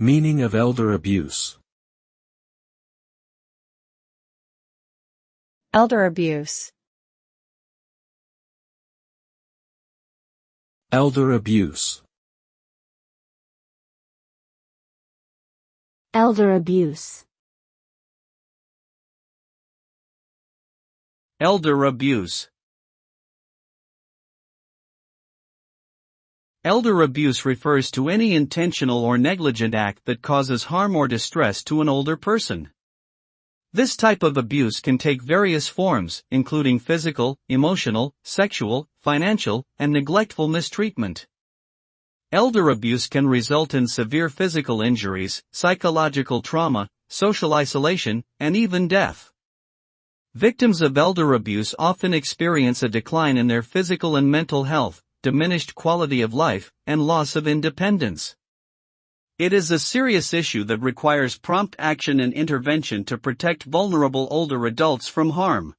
Meaning of elder abuse. Elder abuse. Elder abuse. Elder abuse. Elder abuse. Elder abuse refers to any intentional or negligent act that causes harm or distress to an older person. This type of abuse can take various forms, including physical, emotional, sexual, financial, and neglectful mistreatment. Elder abuse can result in severe physical injuries, psychological trauma, social isolation, and even death. Victims of elder abuse often experience a decline in their physical and mental health, diminished quality of life, and loss of independence. It is a serious issue that requires prompt action and intervention to protect vulnerable older adults from harm.